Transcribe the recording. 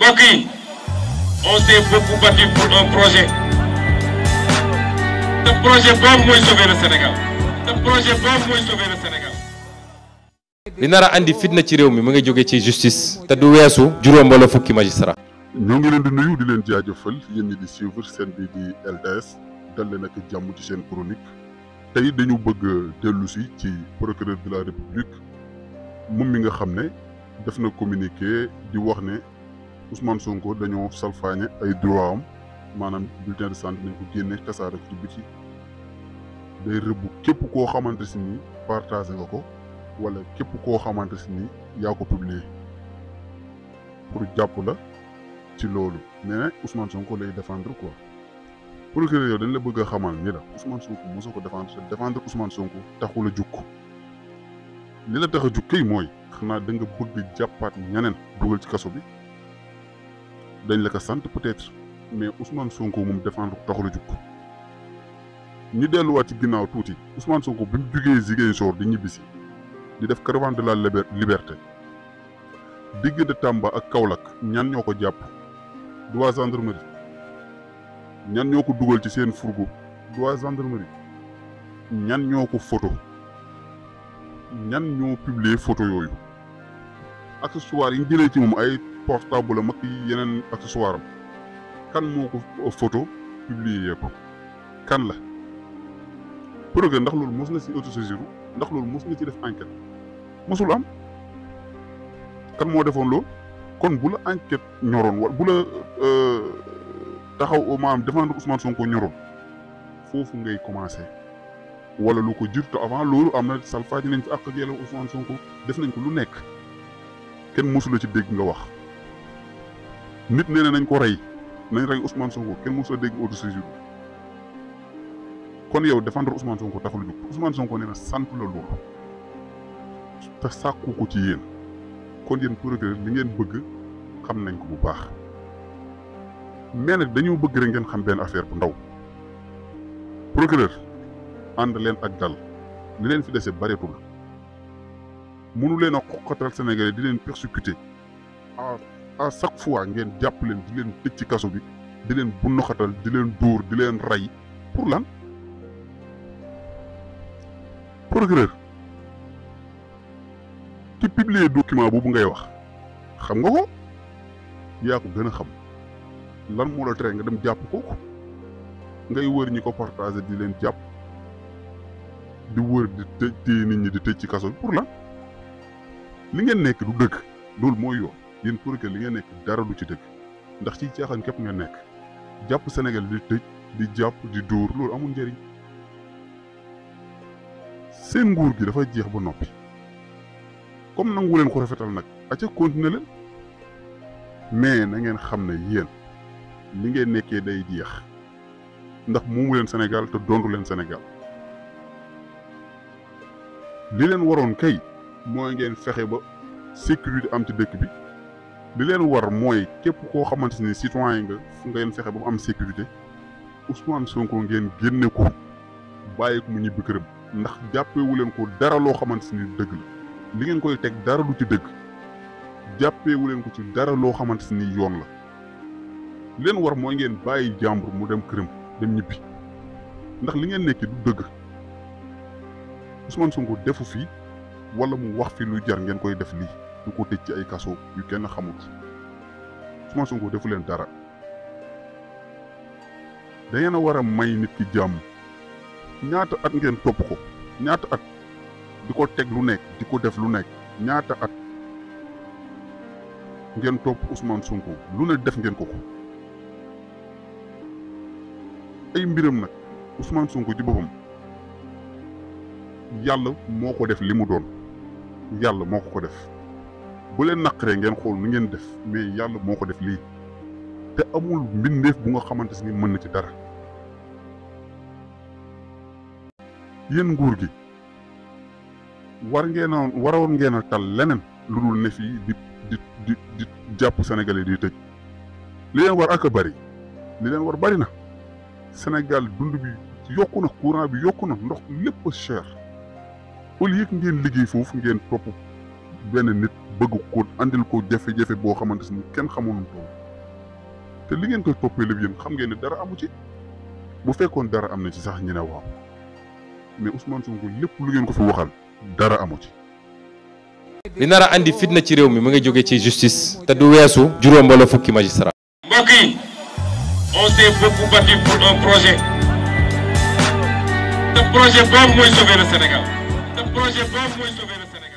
mbokk yi on s'est beaucoup battu pour un projet. te projet boobu mooy sauver le Sénégal. li nar a andi fitna ci réew mi mu ngi jóge ci justice te du weesu juróom wala fukki magistrat. ñoo ngi leen di nuyu di leen jaajëfal yéen ñi di suivre seen bi di LDS dal leen ak jàmm ci seen chronique tey dañu bëgg dellu si ci procureur de la république moom mi nga xam ne def na communiqué di wax ne Ousmane Sonko dañoo salfaañe ay droit am maanaam bulletin de santé nañ ko génne tasaare ko ci biti day rëbbu képp koo xamante si ni partagé nga ko wala képp koo xamante si ni yaa ko publier pour jàpp la ci loolu nee na Ousmane Sonko lay défendre quoi procureur yow dañ la bëgg a xamal ni la Ousmane Sonko mosoo ko défendre Ousmane Sonko taxul a jukk li la tax a jukk kay mooy xanaa da nga bëgg jàppaat ñeneen dugal ci kaso bi dañ la ko sant peut-être mais Ousmane Sonko moom défendre ko taxul a jukk ñu delluwaat ci ginnaaw tuuti Ousmane Sonko bi mu jugee Ziguinchor di ñibbisi di def caravane de la liberté diggante Tamba ak Kaolack ñan ñoo ko jàpp du waa gendarmerie ñan ñoo ko dugal ci seen fourgon du waa gendarmerie ñan ñoo ko photo ñan ñoo publier photo yooyu accessoire yi ñu jëlee ci moom ay portable am ak yeneen accessoire am kan moo ko photo publier yëpp kan la procureur ndax loolu mos na ci autosaisir ndax loolu mos na ci def enquête mosul am kan moo defoon loolu kon bu la enquête ñoroon wala bu la taxaw maanaam défendre Ousmane Sonko ñoroon foofu ngay commencé wala lu ko jirtu avant loolu am na salfaañi nañ fi àq ak yelleef Ousmane Sonko def nañ ko lu nekk kenn mosula ci dégg nga wax nit nee nañ ko rey nañ rey Ousmane Sonko kenn mosula dégg autosaisir kon yow défendre Ousmane Sonko taxul jóg Ousmane Sonko nee na sant la loolu te sàkku ko ci yéen kon yéen procureur li ngeen bëgg xam nañ ko bu baax mais nag dañoo bëgg rek ngeen xam benn affaire bu ndaw procureur ànd leen ak dal li leen fi dese bareetul mënu leen a xoqatal Sénégalais di leen persécuter à chaque fois ngeen jàpp leen di leen tëj ci kaso bi di leen bunnaxatal di leen dóor di leen rey pour lan procureur ki publier document boobu ngay wax xam nga ko yaa ko gën a xam lan moo la tere nga dem jàpp kooku ngay wër ñi ko partager di leen jàpp di wër di tëj téye nit ñi di tëj ci kaso bi pour lan li ngeen nekk du dëgg loolu mooy yoon yéen procureur li ngeen nekk dara du ci dëgg ndax ci caaxaan képp ngeen nekk jàpp Sénégal di tëj di jàpp di dóor loolu amul njëriñ seen nguur gi dafa jeex ba noppi comme nangu leen ko rafetal nag aca continuer leen mais na ngeen xam ne yéen li ngeen nekkee day jeex ndax moomu leen Sénégal te doontu leen Sénégal li leen waroon kay mooy ngeen fexe ba sécurité am ci dëkk bi li leen war mooy képp koo xamante ni citoyen nga fu ngeen fexe ba mu am sécurité Ousmane Sonko ngeen génne ko bàyyi ko mu ñibbi këram ndax jàppewu leen ko dara loo xamante ni dëgg la li ngeen koy teg dara du ci dëgg jàppewu leen ko ci dara loo xamante ni yoon la li leen war mooy ngeen bàyyi jàmbur mu dem këram dem ñibbi ndax li ngeen nekki du dëgg Ousmane Sonko defu fi wala mu wax fi lu jar ngeen koy def lii du ko tëj ci ay kaso yu kenn xamut Ousmane Sonko defu leen dara da ngeen a war a may nit ki jàmm ñaata at ngeen topp ko ñaata at di ko teg lu nekk di ko def lu nekk ñaata at ngeen topp Ousmane Sonko lu ne def ngeen ko ay mbiram nag Ousmane Sonko ci boppam yàlla moo ko def li mu doon yàlla moo ko def bu leen naqaree ngeen xool ni ngeen def mais yàlla moo ko def lii te amul mbindeef bu nga xamante ni mën na ci dara yéen nguur gi waroon ngeen a tal leneen lu dul ne fii di jàpp Sénégalais di tëj li leen war ak a bari li leen war bari na Sénégal dund bi yokku na courant bi yokku na ndox lépp cher au lieu que ngeen liggéey foofu ngeen topp benn nit bëgg ko andil ko jafe-jafe boo xamante ni kenn xamul lu toll te li ngeen koy toppee lépp yéen xam ngeen ne dara amu ci bu fekkoon dara am na ci sax ñu ne waaw mais Ousmane Sonko lépp lu ngeen ko fi waxal dara amu ci. li nar a andi fitna ci réew mi mu ngi jóge ci justice te du weesu juróom wala fukki magistrat. mbokk yi on s'est beaucoup battu pour un projet. te projet boobu mooy sauver le Sénégal. te projet boobu mooy sauver le Sénégal.